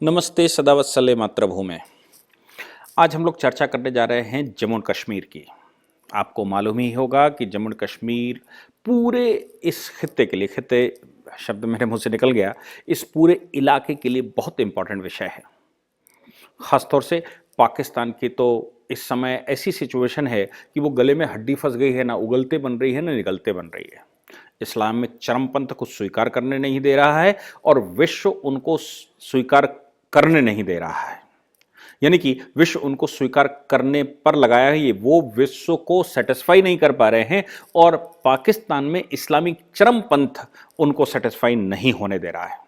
नमस्ते सदावत्सले मातृभूमि। आज हम लोग चर्चा करने जा रहे हैं जम्मू और कश्मीर की। आपको मालूम ही होगा कि जम्मू और कश्मीर पूरे इस खित्ते के लिए, खित्ते शब्द मेरे मुंह से निकल गया, इस पूरे इलाके के लिए बहुत इंपॉर्टेंट विषय है। ख़ासतौर से पाकिस्तान की तो इस समय ऐसी सिचुएशन है कि वो गले में हड्डी फंस गई है, ना उगलते बन रही है ना निगलते बन रही है। इस्लाम में चरमपंथ को स्वीकार करने नहीं दे रहा है और विश्व उनको स्वीकार करने नहीं दे रहा है। यानी कि विश्व उनको स्वीकार करने पर लगाया है, ये वो विश्व को सेटिस्फाई नहीं कर पा रहे हैं और पाकिस्तान में इस्लामिक चरमपंथ उनको सेटिस्फाई नहीं होने दे रहा है।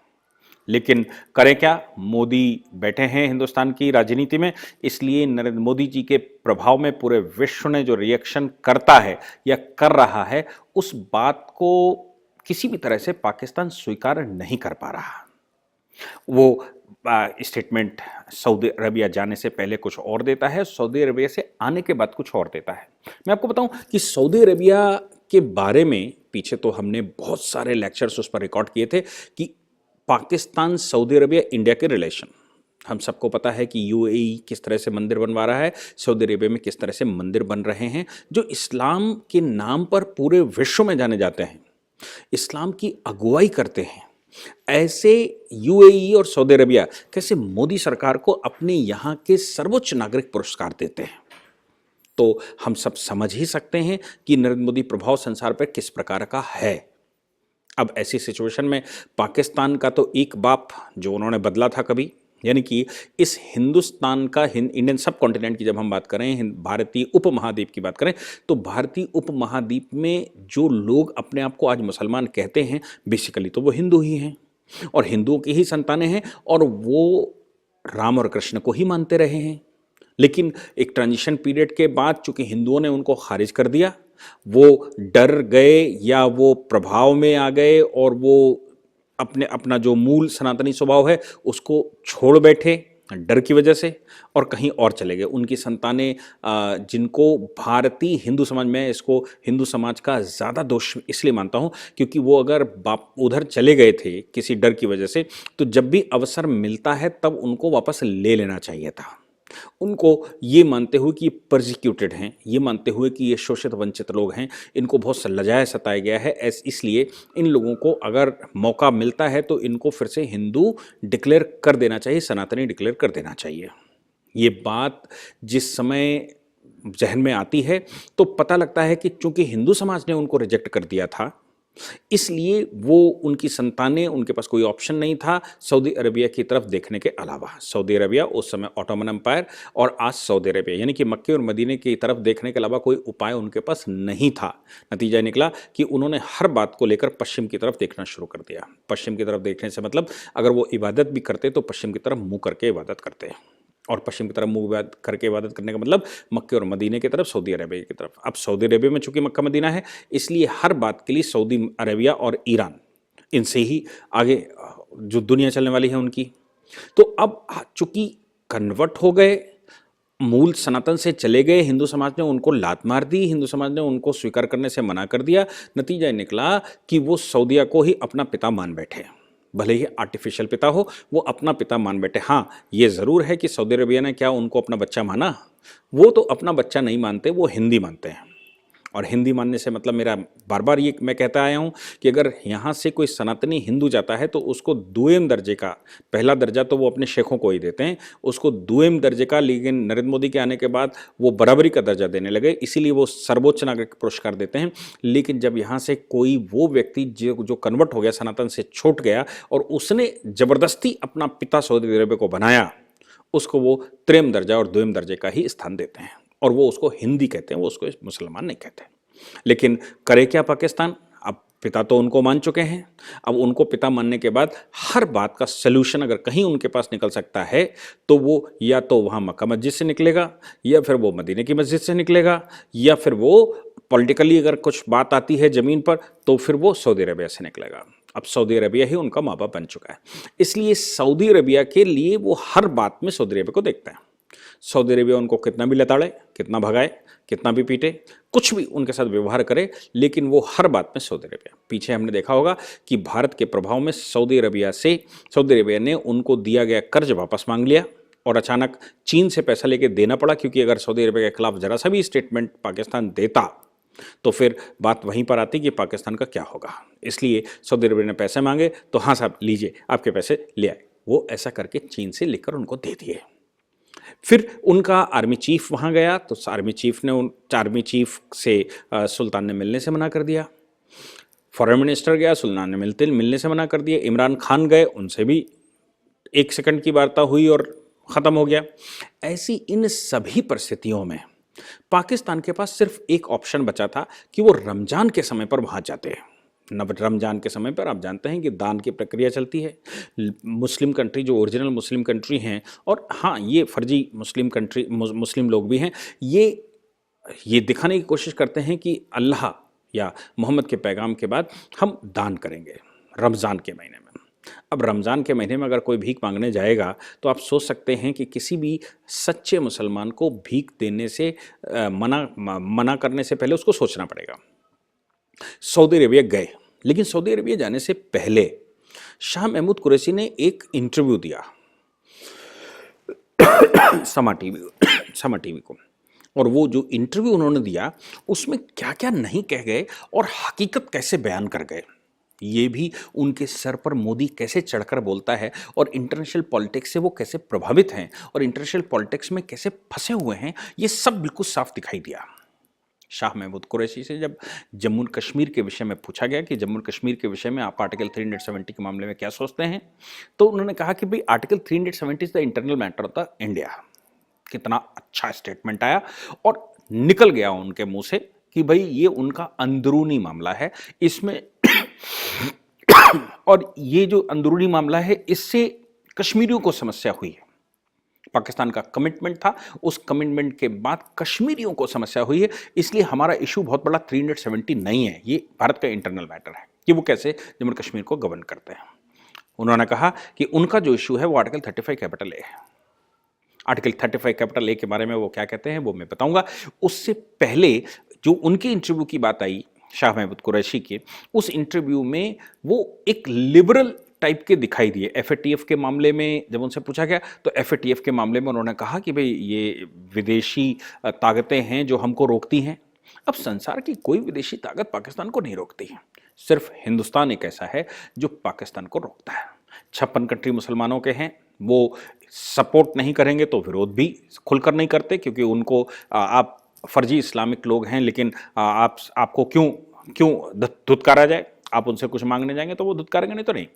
लेकिन करें क्या, मोदी बैठे हैं हिंदुस्तान की राजनीति में, इसलिए नरेंद्र मोदी जी के प्रभाव में पूरे विश्व ने जो रिएक्शन करता है या कर रहा है, उस बात को किसी भी तरह से पाकिस्तान स्वीकार नहीं कर पा रहा। वो स्टेटमेंट सऊदी अरबिया जाने से पहले कुछ और देता है, सऊदी अरबिया से आने के बाद कुछ और देता है। मैं आपको बताऊं कि सऊदी अरबिया के बारे में पीछे तो हमने बहुत सारे लेक्चर्स उस पर रिकॉर्ड किए थे कि पाकिस्तान सऊदी अरबिया इंडिया के रिलेशन, हम सबको पता है कि यूएई किस तरह से मंदिर बनवा रहा है, सऊदी अरेबिया में किस तरह से मंदिर बन रहे हैं जो इस्लाम के नाम पर पूरे विश्व में जाने जाते हैं, इस्लाम की अगुवाई करते हैं। ऐसे यूएई और सऊदी अरेबिया कैसे मोदी सरकार को अपने यहाँ के सर्वोच्च नागरिक पुरस्कार देते हैं, तो हम सब समझ ही सकते हैं कि नरेंद्र मोदी प्रभाव संसार पर किस प्रकार का है। अब ऐसी सिचुएशन में पाकिस्तान का तो एक बाप जो उन्होंने बदला था कभी, यानी कि इस हिंदुस्तान का इंडियन सब कॉन्टिनेंट की जब हम बात करें, भारतीय उपमहाद्वीप की बात करें, तो भारतीय उपमहाद्वीप में जो लोग अपने आप को आज मुसलमान कहते हैं, बेसिकली तो वो हिंदू ही हैं और हिंदुओं की ही संतानें हैं और वो राम और कृष्ण को ही मानते रहे हैं। लेकिन एक ट्रांजिशन पीरियड के बाद चूंकि हिंदुओं ने उनको खारिज कर दिया, वो डर गए या वो प्रभाव में आ गए और वो अपना जो मूल सनातनी स्वभाव है उसको छोड़ बैठे डर की वजह से और कहीं और चले गए। उनकी संतानें जिनको भारतीय हिंदू समाज में, इसको हिंदू समाज का ज़्यादा दोष इसलिए मानता हूँ क्योंकि वो अगर बाप उधर चले गए थे किसी डर की वजह से, तो जब भी अवसर मिलता है तब उनको वापस ले लेना चाहिए था। उनको ये मानते हुए कि ये परसिक्यूटेड हैं, ये मानते हुए कि ये शोषित वंचित लोग हैं, इनको बहुत लजाया सताया गया है, इसलिए इन लोगों को अगर मौका मिलता है तो इनको फिर से हिंदू डिक्लेयर कर देना चाहिए, सनातनी डिक्लेयर कर देना चाहिए। ये बात जिस समय जहन में आती है तो पता लगता है कि चूंकि हिंदू समाज ने उनको रिजेक्ट कर दिया था, इसलिए वो उनकी संतानें, उनके पास कोई ऑप्शन नहीं था सऊदी अरबिया की तरफ देखने के अलावा। सऊदी अरबिया उस समय ऑटोमन एम्पायर और आज सऊदी अरबिया, यानी कि मक्के और मदीने की तरफ देखने के अलावा कोई उपाय उनके पास नहीं था। नतीजा निकला कि उन्होंने हर बात को लेकर पश्चिम की तरफ देखना शुरू कर दिया। पश्चिम की तरफ देखने से मतलब अगर वो इबादत भी करते तो पश्चिम की तरफ मुँह करके इबादत करते हैं, और पश्चिम की तरफ मुंह करके इबादत करने का मतलब मक्के और मदीने की तरफ, सऊदी अरेबिया की तरफ। अब सऊदी अरेबिया में चूंकि मक्का मदीना है, इसलिए हर बात के लिए सऊदी अरेबिया और ईरान, इनसे ही आगे जो दुनिया चलने वाली है उनकी। तो अब चूंकि कन्वर्ट हो गए, मूल सनातन से चले गए, हिंदू समाज ने उनको लात मार दी, हिंदू समाज ने उनको स्वीकार करने से मना कर दिया। नतीजा निकला कि वो सऊदिया को ही अपना पिता मान बैठे, भले ही आर्टिफिशियल पिता हो, वो अपना पिता मान बैठे। हाँ, ये ज़रूर है कि सऊदी अरबिया ने क्या उनको अपना बच्चा माना? वो तो अपना बच्चा नहीं मानते, वो हिंदी मानते हैं। और हिंदी मानने से मतलब मेरा बार बार ये मैं कहता आया हूँ कि अगर यहाँ से कोई सनातनी हिंदू जाता है तो उसको दुएम दर्जे का, पहला दर्जा तो वो अपने शेखों को ही देते हैं, उसको दुएम दर्जे का, लेकिन नरेंद्र मोदी के आने के बाद वो बराबरी का दर्जा देने लगे, इसीलिए वो सर्वोच्च नागरिक पुरस्कार देते हैं। लेकिन जब यहाँ से कोई वो व्यक्ति जो कन्वर्ट हो गया, सनातन से छूट गया और उसने ज़बरदस्ती अपना पिता सऊदी अरबिया को बनाया, उसको वो त्रेम दर्जा और द्विम दर्जे का ही स्थान देते हैं और वो उसको हिंदी कहते हैं, वो उसको मुसलमान नहीं कहते। लेकिन करे क्या पाकिस्तान? अब पिता तो उनको मान चुके हैं, अब उनको पिता मानने के बाद हर बात का सलूशन अगर कहीं उनके पास निकल सकता है तो वो या तो वहाँ मक्का मस्जिद से निकलेगा, या फिर वो मदीने की मस्जिद से निकलेगा, या फिर वो पॉलिटिकली अगर कुछ बात आती है ज़मीन पर तो फिर वो सऊदी अरबिया से निकलेगा। अब सऊदी अरबिया ही उनका माँ बाप बन चुका है, इसलिए सऊदी अरबिया के लिए वो हर बात में सऊदी अरबिया को देखता है। सऊदी अरेबिया उनको कितना भी लताड़े, कितना भगाए, कितना भी पीटे, कुछ भी उनके साथ व्यवहार करे, लेकिन वो हर बात में सऊदी अरेबिया। पीछे हमने देखा होगा कि भारत के प्रभाव में सऊदी अरेबिया ने उनको दिया गया कर्ज वापस मांग लिया और अचानक चीन से पैसा लेके देना पड़ा, क्योंकि अगर सऊदी अरेबिया के खिलाफ जरा सा भी स्टेटमेंट पाकिस्तान देता तो फिर बात वहीं पर आती कि पाकिस्तान का क्या होगा। इसलिए सऊदी अरेबिया ने पैसे मांगे तो हाँ साहब लीजिए, आपके पैसे ले आए। वो ऐसा करके चीन से लेकर उनको दे दिए। फिर उनका आर्मी चीफ वहाँ गया तो आर्मी चीफ से सुल्तान ने मिलने से मना कर दिया। फॉरेन मिनिस्टर गया, सुल्तान ने मिलने से मना कर दिया। इमरान खान गए, उनसे भी 1 सेकंड की वार्ता हुई और ख़त्म हो गया। ऐसी इन सभी परिस्थितियों में पाकिस्तान के पास सिर्फ एक ऑप्शन बचा था कि वो रमज़ान के समय पर वहाँ जाते हैं। रमज़ान के समय पर आप जानते हैं कि दान की प्रक्रिया चलती है। मुस्लिम कंट्री जो ओरिजिनल मुस्लिम कंट्री हैं, और हाँ ये फर्जी मुस्लिम लोग भी हैं, ये दिखाने की कोशिश करते हैं कि अल्लाह या मोहम्मद के पैगाम के बाद हम दान करेंगे रमज़ान के महीने में। अब रमज़ान के महीने में अगर कोई भीख मांगने जाएगा तो आप सोच सकते हैं कि किसी भी सच्चे मुसलमान को भीख देने से मना करने से पहले उसको सोचना पड़ेगा। सऊदी अरेबिया गए, लेकिन सऊदी अरेबिया जाने से पहले शाह महमूद कुरैशी ने एक इंटरव्यू दिया समा टीवी को, और वो जो इंटरव्यू उन्होंने दिया उसमें क्या क्या नहीं कह गए और हकीकत कैसे बयान कर गए, ये भी उनके सर पर मोदी कैसे चढ़कर बोलता है और इंटरनेशनल पॉलिटिक्स से वो कैसे प्रभावित हैं और इंटरनेशनल पॉलिटिक्स में कैसे फंसे हुए हैं, ये सब बिल्कुल साफ दिखाई दिया। शाह महमूद कुरैशी से जब जम्मू कश्मीर के विषय में पूछा गया कि जम्मू कश्मीर के विषय में आप आर्टिकल 370 के मामले में क्या सोचते हैं, तो उन्होंने कहा कि भाई article 370 is the internal matter of the India. कितना अच्छा स्टेटमेंट आया और निकल गया उनके मुंह से कि भाई ये उनका अंदरूनी मामला है, इसमें और ये जो अंदरूनी मामला है इससे कश्मीरियों को समस्या हुई है। पाकिस्तान का कमिटमेंट था, उस कमिटमेंट के बाद कश्मीरियों को समस्या हुई है, इसलिए हमारा इशू बहुत बड़ा 370 नहीं है, ये भारत का इंटरनल मैटर है कि वो कैसे जम्मू कश्मीर को गवर्न करते हैं। उन्होंने कहा कि उनका जो इशू है वो आर्टिकल 35 कैपिटल ए है। आर्टिकल 35 कैपिटल ए के बारे में वो क्या कहते हैं वो मैं बताऊंगा। उससे पहले जो उनके इंटरव्यू की बात आई शाह महमूद कुरैशी के, उस इंटरव्यू में वो एक लिबरल टाइप के दिखाई दिए। एफएटीएफ के मामले में जब उनसे पूछा गया तो एफएटीएफ के मामले में उन्होंने कहा कि भाई ये विदेशी ताकतें हैं जो हमको रोकती हैं। अब संसार की कोई विदेशी ताकत पाकिस्तान को नहीं रोकती है, सिर्फ हिंदुस्तान एक ऐसा है जो पाकिस्तान को रोकता है। 56 कंट्री मुसलमानों के हैं, वो सपोर्ट नहीं करेंगे तो विरोध भी खुलकर नहीं करते, क्योंकि उनको आप फर्जी इस्लामिक लोग हैं, लेकिन आपको क्यों धुतकारा जाए, आप उनसे कुछ मांगने जाएंगे तो वो धुतकारेंगे, नहीं तो नहीं।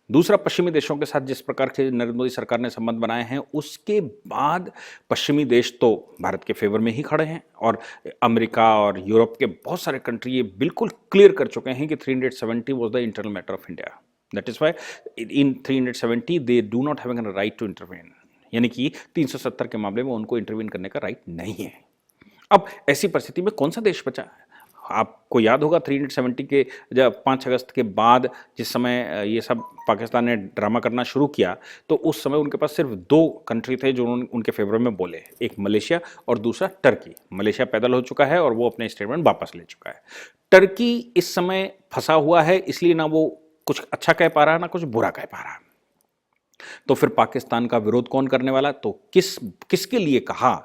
दूसरा, पश्चिमी देशों के साथ जिस प्रकार के नरेंद्र मोदी सरकार ने संबंध बनाए हैं, उसके बाद पश्चिमी देश तो भारत के फेवर में ही खड़े हैं, और अमेरिका और यूरोप के बहुत सारे कंट्री ये बिल्कुल क्लियर कर चुके हैं कि 370 was the internal matter of India. That is why in 370 they do not having a right to intervene, यानी कि 370 के मामले में उनको इंटरवेन करने का राइट नहीं है। अब ऐसी परिस्थिति में कौन सा देश बचा? आपको याद होगा 370 के जब 5 अगस्त के बाद जिस समय ये सब पाकिस्तान ने ड्रामा करना शुरू किया, तो उस समय उनके पास सिर्फ 2 कंट्री थे जो उनके फेवर में बोले, एक मलेशिया और दूसरा टर्की। मलेशिया पैदल हो चुका है और वो अपने स्टेटमेंट वापस ले चुका है। टर्की इस समय फंसा हुआ है, इसलिए ना वो कुछ अच्छा कह पा रहा है ना कुछ बुरा कह पा रहा है। तो फिर पाकिस्तान का विरोध कौन करने वाला? तो किसके लिए कहा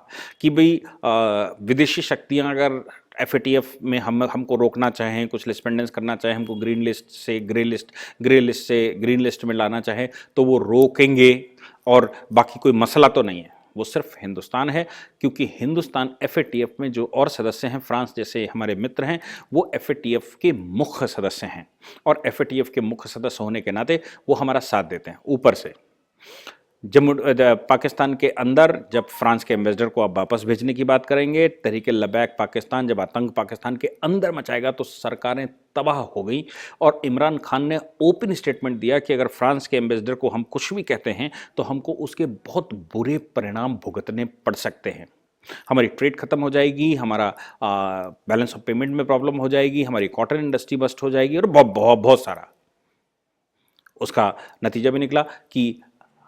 कि भाई विदेशी शक्तियां अगर एफएटीएफ में हमको रोकना चाहें, कुछ लिस्पेंडेंस करना चाहें, हमको ग्रीन लिस्ट से ग्रीन लिस्ट में लाना चाहें तो वो रोकेंगे, और बाकी कोई मसला तो नहीं है, वो सिर्फ हिंदुस्तान है। क्योंकि हिंदुस्तान एफएटीएफ में जो और सदस्य हैं, फ्रांस जैसे हमारे मित्र हैं, वो एफएटीएफ के मुख्य सदस्य हैं, और एफएटीएफ के मुख्य सदस्य होने के नाते वो हमारा साथ देते हैं ऊपर से। पाकिस्तान के अंदर जब फ्रांस के एम्बेसडर को आप वापस भेजने की बात करेंगे, तहरीक लबैक पाकिस्तान जब आतंक पाकिस्तान के अंदर मचाएगा तो सरकारें तबाह हो गई, और इमरान खान ने ओपन स्टेटमेंट दिया कि अगर फ्रांस के एम्बेसडर को हम कुछ भी कहते हैं तो हमको उसके बहुत बुरे परिणाम भुगतने पड़ सकते हैं। हमारी ट्रेड खत्म हो जाएगी, हमारा बैलेंस ऑफ पेमेंट में प्रॉब्लम हो जाएगी, हमारी कॉटन इंडस्ट्री बस्ट हो जाएगी, और बहुत सारा। उसका नतीजा भी निकला कि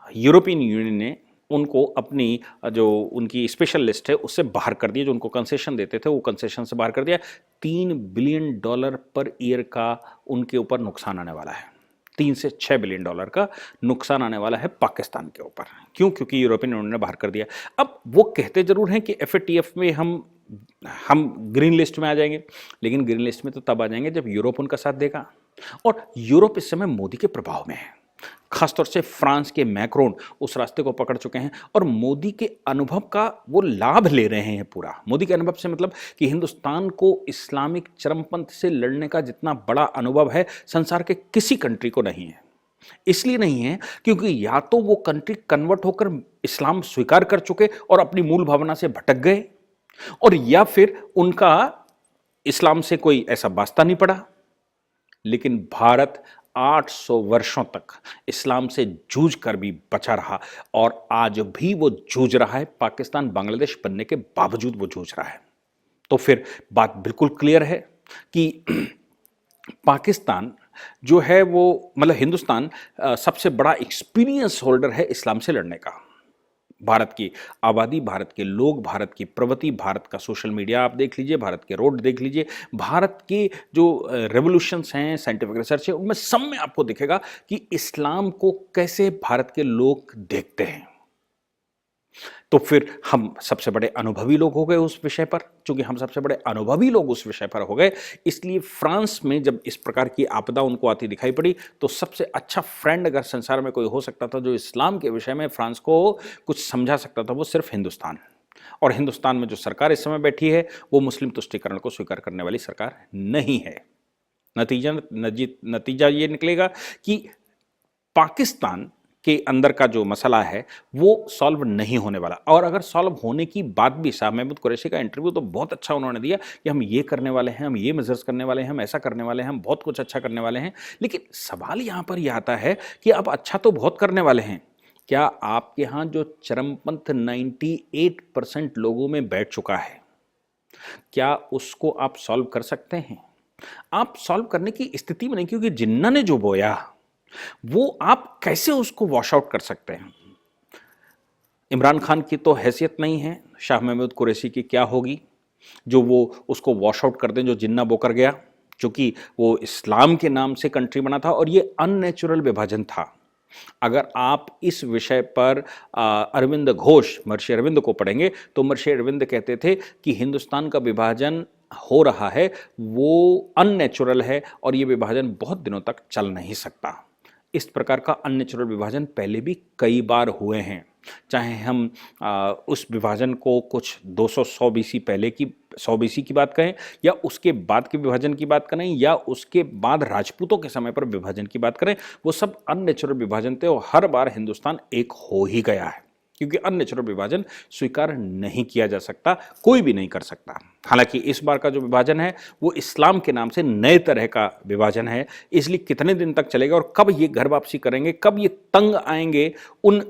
यूरोपियन यूनियन ने उनको अपनी जो उनकी स्पेशल लिस्ट है उससे बाहर कर दिया, जो उनको कंसेशन देते थे वो कंसेशन से बाहर कर दिया। $3 बिलियन पर ईयर का उनके ऊपर नुकसान आने वाला है। 3 से 6 बिलियन डॉलर का नुकसान आने वाला है पाकिस्तान के ऊपर। क्यों? क्योंकि यूरोपियन यूनियन ने बाहर कर दिया। अब वो कहते जरूर हैं कि एफएटीएफ में हम ग्रीन लिस्ट में आ जाएंगे, लेकिन ग्रीन लिस्ट में तो तब आ जाएंगे जब यूरोप उनका साथ देगा, और यूरोप इस समय मोदी के प्रभाव में है। खासतौर से फ्रांस के मैक्रोन उस रास्ते को पकड़ चुके हैं और मोदी के अनुभव का वो लाभ ले रहे हैं पूरा। मोदी के अनुभव से मतलब कि हिंदुस्तान को इस्लामिक चरमपंथ से लड़ने का जितना बड़ा अनुभव है संसार के किसी कंट्री को नहीं है। इसलिए नहीं है क्योंकि या तो वो कंट्री कन्वर्ट होकर इस्लाम स्वीकार कर चुके और अपनी मूल भावना से भटक गए, और या फिर उनका इस्लाम से कोई ऐसा वास्ता नहीं पड़ा। लेकिन भारत 800 वर्षों तक इस्लाम से जूझ कर भी बचा रहा, और आज भी वो जूझ रहा है। पाकिस्तान बांग्लादेश बनने के बावजूद वो जूझ रहा है। तो फिर बात बिल्कुल क्लियर है कि पाकिस्तान जो है वो मतलब हिंदुस्तान सबसे बड़ा एक्सपीरियंस होल्डर है इस्लाम से लड़ने का। भारत की आबादी, भारत के लोग, भारत की प्रवृत्ति, भारत का सोशल मीडिया आप देख लीजिए, भारत के रोड देख लीजिए, भारत के जो रेवोल्यूशंस हैं, साइंटिफिक रिसर्च है, उनमें सब में आपको दिखेगा कि इस्लाम को कैसे भारत के लोग देखते हैं। तो फिर हम सबसे बड़े अनुभवी लोग हो गए उस विषय पर। चूंकि हम सबसे बड़े अनुभवी लोग उस विषय पर हो गए, इसलिए फ्रांस में जब इस प्रकार की आपदा उनको आती दिखाई पड़ी, तो सबसे अच्छा फ्रेंड अगर संसार में कोई हो सकता था जो इस्लाम के विषय में फ्रांस को कुछ समझा सकता था, वो सिर्फ हिंदुस्तान। और हिंदुस्तान में जो सरकार इस समय बैठी है वो मुस्लिम तुष्टीकरण को स्वीकार करने वाली सरकार नहीं है। नतीजा ये निकलेगा कि पाकिस्तान के अंदर का जो मसला है वो सॉल्व नहीं होने वाला। और अगर सॉल्व होने की बात भी, शाह महमूद कुरैशी का इंटरव्यू तो बहुत अच्छा उन्होंने दिया कि हम ये करने वाले हैं, हम ये मेजर्स करने वाले हैं, हम ऐसा करने वाले हैं, हम बहुत कुछ अच्छा करने वाले हैं। लेकिन सवाल यहाँ पर यह आता है कि आप अच्छा तो बहुत करने वाले हैं, क्या आपके यहाँ जो चरमपंथ 98% लोगों में बैठ चुका है, क्या उसको आप सॉल्व कर सकते हैं? आप सॉल्व करने की स्थिति में नहीं, क्योंकि जिन्ना ने जो बोया वो आप कैसे उसको वॉश आउट कर सकते हैं? इमरान खान की तो हैसियत नहीं है, शाह महमूद कुरैशी की क्या होगी जो वो उसको वॉश आउट कर दें, जो जिन्ना बोकर गया, क्योंकि वो इस्लाम के नाम से कंट्री बना था और ये अननेचुरल विभाजन था। अगर आप इस विषय पर अरविंद घोष, महर्षि अरविंद को पढ़ेंगे तो महर्षि अरविंद कहते थे कि हिंदुस्तान का विभाजन हो रहा है वो अननेचुरल है और ये विभाजन बहुत दिनों तक चल नहीं सकता। इस प्रकार का अननेचुरल विभाजन पहले भी कई बार हुए हैं, चाहे हम उस विभाजन को कुछ 200 बीसी पहले की 100 बीसी की बात करें, या उसके बाद के विभाजन की बात करें, या उसके बाद राजपूतों के समय पर विभाजन की बात करें, वो सब अननेचुरल विभाजन थे और हर बार हिंदुस्तान एक हो ही गया है, क्योंकि अननेचुरल विभाजन स्वीकार नहीं किया जा सकता, कोई भी नहीं कर सकता। हालांकि इस बार का जो विभाजन है वो इस्लाम के नाम से नए तरह का विभाजन है, इसलिए कितने दिन तक चलेगा और कब ये घर वापसी करेंगे, कब ये तंग आएंगे उन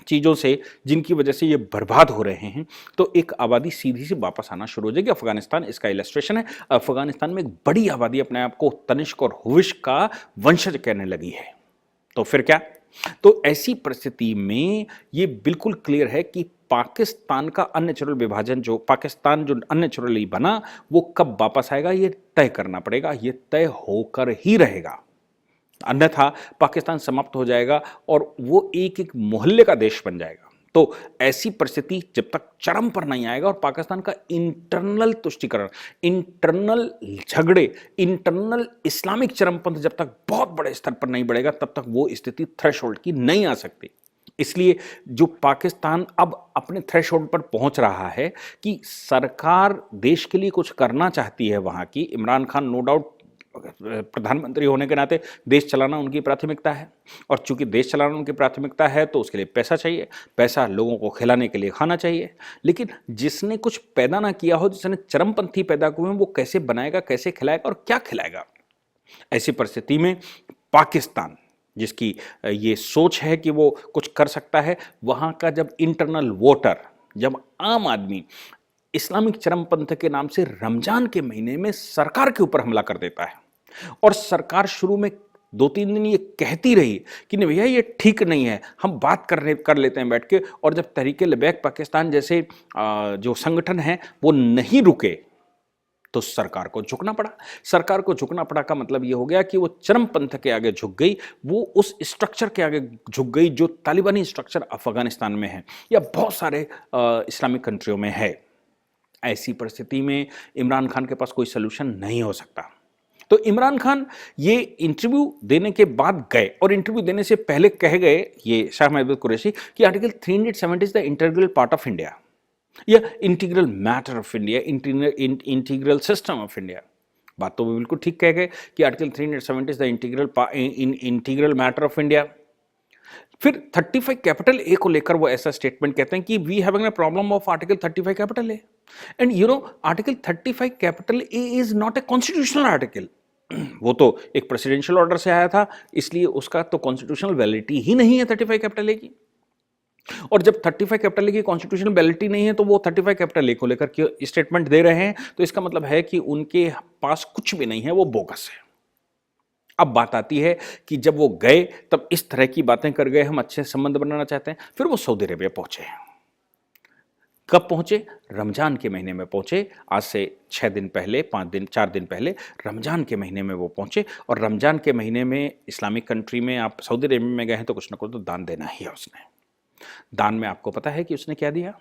चीज़ों से जिनकी वजह से ये बर्बाद हो रहे हैं, तो एक आबादी सीधी सी वापस आना शुरू हो जाएगी। अफगानिस्तान इसका इलस्ट्रेशन है। अफगानिस्तान में एक बड़ी आबादी अपने आप को तनिष्क और हुविश का वंशज कहने लगी है। तो फिर क्या? तो ऐसी परिस्थिति में ये बिल्कुल क्लियर है कि पाकिस्तान का अननेचुरल विभाजन, जो पाकिस्तान जो अननेचुरली बना, वो कब वापस आएगा ये तय करना पड़ेगा, ये तय होकर ही रहेगा। अन्यथा पाकिस्तान समाप्त हो जाएगा और वो एक एक मोहल्ले का देश बन जाएगा। तो ऐसी परिस्थिति जब तक चरम पर नहीं आएगा और पाकिस्तान का इंटरनल तुष्टीकरण, इंटरनल झगड़े, इंटरनल इस्लामिक चरमपंथ जब तक बहुत बड़े स्तर पर नहीं बढ़ेगा, तब तक वो स्थिति थ्रेशोल्ड की नहीं आ सकती। इसलिए जो पाकिस्तान अब अपने थ्रेशोल्ड पर पहुंच रहा है कि सरकार देश के लिए कुछ करना चाहती है वहां की, इमरान खान नो डाउट प्रधानमंत्री होने के नाते देश चलाना उनकी प्राथमिकता है, और चूंकि देश चलाना उनकी प्राथमिकता है तो उसके लिए पैसा चाहिए, पैसा लोगों को खिलाने के लिए खाना चाहिए। लेकिन जिसने कुछ पैदा ना किया हो, जिसने चरमपंथी पैदा किए हैं, वो कैसे बनाएगा, कैसे खिलाएगा और क्या खिलाएगा? ऐसी परिस्थिति में पाकिस्तान, जिसकी ये सोच है कि वो कुछ कर सकता है, वहां का जब इंटरनल वोटर, जब आम आदमी इस्लामिक चरमपंथ के नाम से रमजान के महीने में सरकार के ऊपर हमला कर देता है, और सरकार शुरू में 2-3 दिन ये कहती रही कि नहीं भैया ये ठीक नहीं है, हम बात कर लेते हैं बैठ के। और जब तहरीक लिबैक पाकिस्तान जैसे जो संगठन है वो नहीं रुके तो सरकार को झुकना पड़ा। सरकार को झुकना पड़ा का मतलब ये हो गया कि वो चरमपंथ के आगे झुक गई, वो उस स्ट्रक्चर के आगे झुक गई जो तालिबानी स्ट्रक्चर अफगानिस्तान में है या बहुत सारे इस्लामिक कंट्रियों में है। ऐसी परिस्थिति में इमरान खान के पास कोई सोल्यूशन नहीं हो सकता। तो इमरान खान ये इंटरव्यू देने के बाद गए और इंटरव्यू देने से पहले कह गए ये शाह महमूद कुरैशी कि article 370 is the integral part of India या integral matter of India, integral system of India. बात तो वो बिल्कुल ठीक कह गए कि article 370 is the integral matter of India. फिर 35 कैपिटल ए को लेकर वो ऐसा स्टेटमेंट कहते हैं कि we having a problem of article 35 capital A and you know article 35 capital A is not a constitutional article. वो तो एक प्रेसिडेंशियल ऑर्डर से आया था, इसलिए उसका तो कॉन्स्टिट्यूशनल वैलिडिटी ही नहीं है 35 कैपिटल ए की। और जब 35 कैपिटल ए की कॉन्स्टिट्यूशनल वैलिडिटी नहीं है तो वो 35 कैपिटल ए को लेकर स्टेटमेंट दे रहे हैं, तो इसका मतलब है कि उनके पास कुछ भी नहीं है, वो बोगस है। अब बात आती है कि जब वो गए तब इस तरह की बातें कर गए, हम अच्छे संबंध बनाना चाहते हैं। फिर वो सऊदी अरेबिया पहुंचे। कब पहुंचे? रमजान के महीने में पहुंचे। आज से 6 दिन पहले, 5 दिन, 4 दिन पहले रमजान के महीने में वो पहुंचे। और रमजान के महीने में इस्लामिक कंट्री में आप सऊदी अरेबिया में गए हैं तो कुछ ना कुछ तो दान देना ही है उसने। दान में आपको पता है कि उसने क्या दिया?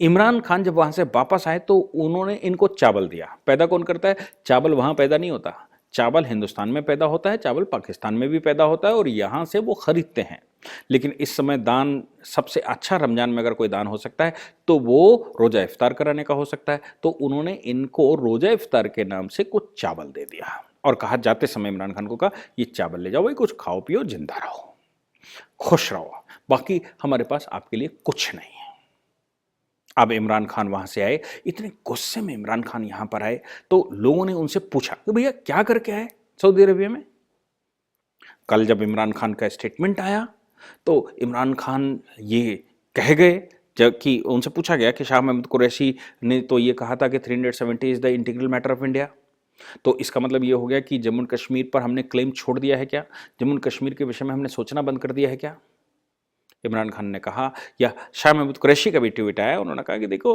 इमरान खान जब वहां से वापस आए तो उन्होंने इनको चावल दिया। पैदा कौन करता है? चावल वहां पैदा नहीं होता, चावल हिंदुस्तान में पैदा होता है, चावल पाकिस्तान में भी पैदा होता है और यहां से वो खरीदते हैं। लेकिन इस समय दान सबसे अच्छा, रमजान में अगर कोई दान हो सकता है तो वो रोजा इफ्तार कराने का हो सकता है। तो उन्होंने इनको रोजा इफ्तार के नाम से कुछ चावल दे दिया और कहा, जाते समय इमरान खान को कहा ये चावल ले जाओ, भाई कुछ खाओ पियो, जिंदा रहो, खुश रहो, बाकी हमारे पास आपके लिए कुछ नहीं है। अब इमरान खान वहां से आए, इतने गुस्से में इमरान खान यहां पर आए तो लोगों ने उनसे पूछा कि भैया क्या करके आए सऊदी अरेबिया में। कल जब इमरान खान का स्टेटमेंट आया तो इमरान खान ये कह गए, जबकि उनसे पूछा गया कि शाह महमूद कुरैशी ने तो ये कहा था कि 370 is the integral matter of India. तो इसका मतलब ये हो गया कि जम्मू कश्मीर पर हमने क्लेम छोड़ दिया है क्या? जम्मू कश्मीर के विषय में हमने सोचना बंद कर दिया है क्या? इमरान खान ने कहा, या शाह महमूद कुरैशी का भी ट्वीट आया, उन्होंने कहा कि देखो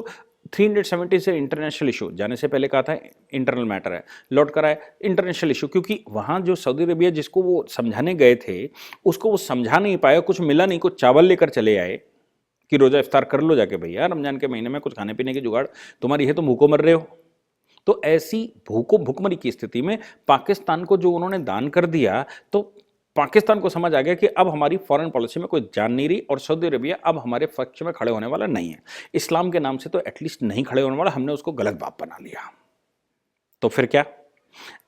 370 से इंटरनेशनल इशू, जाने से पहले कहा था इंटरनल मैटर है, लौट कर आए इंटरनेशनल इशू, क्योंकि वहाँ जो सऊदी अरेबिया जिसको वो समझाने गए थे उसको वो समझा नहीं पाए, कुछ मिला नहीं, कुछ चावल लेकर चले आए कि रोज़ा इफ्तार कर लो जाके भैया, रमजान के महीने में कुछ खाने पीने की जुगाड़ तुम्हारी है तो भूखों मर रहे हो। तो ऐसी भूखमरी की स्थिति में पाकिस्तान को जो उन्होंने दान कर दिया तो पाकिस्तान को समझ आ गया कि अब हमारी फॉरेन पॉलिसी में कोई जान नहीं रही और सऊदी अरेबिया अब हमारे पक्ष में खड़े होने वाला नहीं है, इस्लाम के नाम से तो एटलीस्ट नहीं खड़े होने वाला, हमने उसको गलत बाप बना लिया। तो फिर क्या?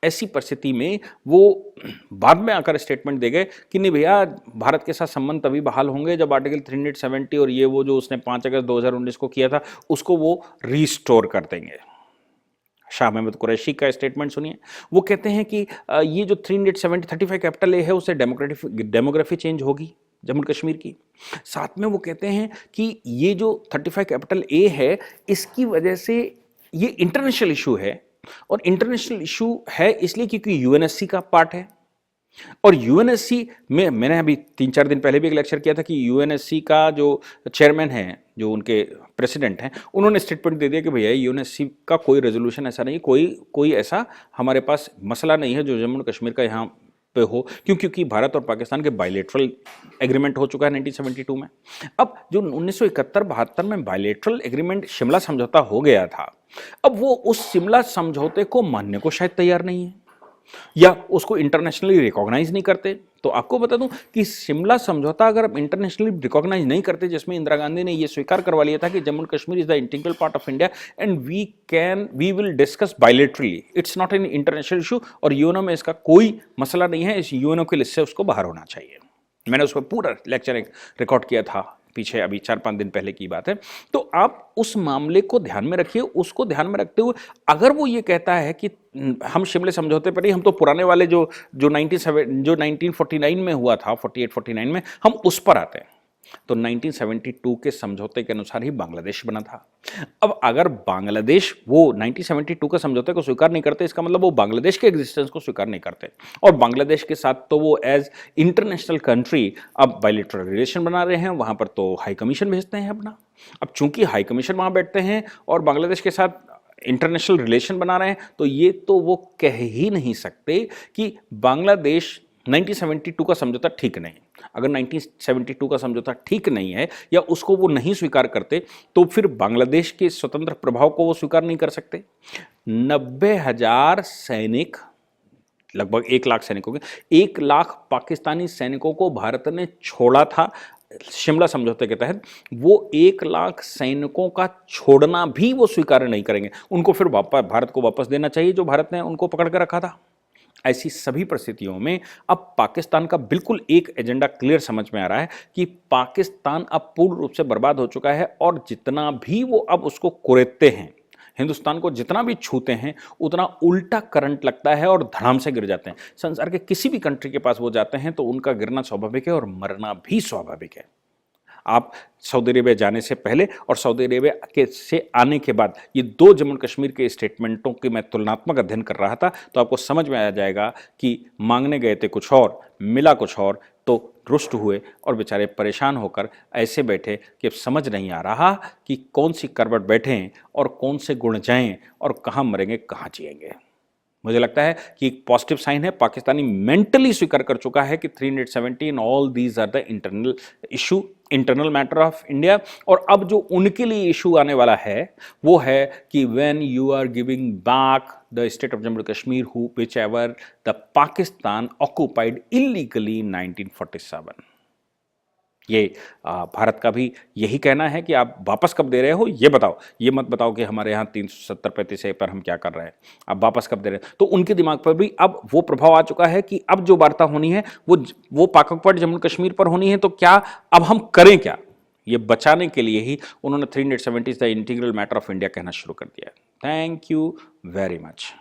ऐसी परिस्थिति में वो बाद में आकर स्टेटमेंट दे गए कि नहीं भैया, भारत के साथ संबंध तभी बहाल होंगे जब आर्टिकल 370 और ये वो जो उसने 5 अगस्त 2019 को किया था उसको वो रिस्टोर कर देंगे। शाह महमूद कुरैशी का स्टेटमेंट सुनिए। वो कहते हैं कि ये जो 35 कैपिटल ए है उससे डेमोग्राफी चेंज होगी जम्मू कश्मीर की। साथ में वो कहते हैं कि ये जो 35 कैपिटल ए है इसकी वजह से ये इंटरनेशनल इशू है, और इंटरनेशनल इशू है इसलिए क्योंकि यूएनएससी का पार्ट है। और यूएनएससी में मैंने अभी 3-4 दिन पहले भी एक लेक्चर किया था कि यूएनएससी का जो चेयरमैन है, जो उनके प्रेसिडेंट हैं, उन्होंने स्टेटमेंट दे दिया कि भैया यूएनएससी का कोई रेजोल्यूशन ऐसा नहीं, कोई ऐसा हमारे पास मसला नहीं है जो जम्मू कश्मीर का यहाँ पे हो, क्योंकि भारत और पाकिस्तान के बायलेटरल एग्रीमेंट हो चुका है 1972 में। अब जो 1971-72 में बायलेटरल एग्रीमेंट शिमला समझौता हो गया था, अब वो उस शिमला समझौते को मानने को शायद तैयार नहीं है या उसको इंटरनेशनली रिकॉग्नाइज नहीं करते। तो आपको बता दूं कि शिमला समझौता अगर आप इंटरनेशनली रिकॉग्नाइज नहीं करते, जिसमें इंदिरा गांधी ने यह स्वीकार करवा लिया था कि Jammu Kashmir is the integral part of India and we will discuss bilaterally, it's not an international issue, और यूएनओ में इसका कोई मसला नहीं है, इस यूएनओ की लिस्ट से उसको बाहर होना चाहिए। मैंने उस पर पूरा लेक्चर रिकॉर्ड किया था पीछे, अभी 4-5 दिन पहले की बात है। तो आप उस मामले को ध्यान में रखिए। उसको ध्यान में रखते हुए अगर वो ये कहता है कि हम शिमले समझौते पर नहीं, हम तो पुराने वाले जो 1949 में हुआ था, 48-49 में, हम उस पर आते हैं। तो 1972 के समझौते के अनुसार ही बांग्लादेश बना था। अब अगर बांग्लादेश वो 1972 के समझौते को स्वीकार नहीं करते, इसका मतलब वो बांग्लादेश के एग्जिस्टेंस को स्वीकार नहीं करते, और बांग्लादेश के साथ तो वो एज इंटरनेशनल कंट्री अब बायलैटरल रिलेशन बना रहे हैं, वहां पर तो हाई कमीशन भेजते हैं अपना। अब चूंकि हाई कमीशन वहां बैठते हैं और बांग्लादेश के साथ इंटरनेशनल रिलेशन बना रहे हैं, तो ये तो वो कह ही नहीं सकते कि बांग्लादेश 1972 का समझौता ठीक नहीं। अगर 1972 का समझौता ठीक नहीं है या उसको वो नहीं स्वीकार करते, तो फिर बांग्लादेश के स्वतंत्र प्रभाव को वो स्वीकार नहीं कर सकते। 90,000 सैनिक, लगभग 1 लाख सैनिकों के 1 लाख पाकिस्तानी सैनिकों को भारत ने छोड़ा था शिमला समझौते के तहत। वो 1 लाख सैनिकों का छोड़ना भी वो स्वीकार नहीं करेंगे, उनको फिर वापस भारत को वापस देना चाहिए जो भारत ने उनको पकड़ कर रखा था। ऐसी सभी परिस्थितियों में अब पाकिस्तान का बिल्कुल एक एजेंडा क्लियर समझ में आ रहा है कि पाकिस्तान अब पूर्ण रूप से बर्बाद हो चुका है, और जितना भी वो अब उसको कुरेदते हैं, हिंदुस्तान को जितना भी छूते हैं, उतना उल्टा करंट लगता है और धड़ाम से गिर जाते हैं। संसार के किसी भी कंट्री के पास वो जाते हैं तो उनका गिरना स्वाभाविक है और मरना भी स्वाभाविक है। आप सऊदी अरेबिया जाने से पहले और सऊदी अरेबिया के से आने के बाद ये 2 जम्मू कश्मीर के स्टेटमेंटों की मैं तुलनात्मक अध्ययन कर रहा था, तो आपको समझ में आ जाएगा कि मांगने गए थे कुछ और, मिला कुछ और, तो रुष्ट हुए और बेचारे परेशान होकर ऐसे बैठे कि अब समझ नहीं आ रहा कि कौन सी करवट बैठें और कौन से गुण जाएं और कहाँ मरेंगे कहाँ जिएंगे। मुझे लगता है कि एक पॉजिटिव साइन है, पाकिस्तानी मेंटली स्वीकार कर चुका है कि 317 all these are the internal issue, internal matter of India. और अब जो उनके लिए इशू आने वाला है वो है कि when you are giving back the state of Jammu Kashmir who whichever the Pakistan occupied illegally in 1947। ये भारत का भी यही कहना है कि आप वापस कब दे रहे हो, ये बताओ, ये मत बताओ कि हमारे यहाँ 370-35 ए पर हम क्या कर रहे हैं, आप वापस कब दे रहे हैं। तो उनके दिमाग पर भी अब वो प्रभाव आ चुका है कि अब जो वार्ता होनी है वो पाक ऑक्युपाइड जम्मू कश्मीर पर होनी है, तो क्या अब हम करें क्या, ये बचाने के लिए ही उन्होंने 370 the integral matter of India कहना शुरू कर दिया। Thank you very much.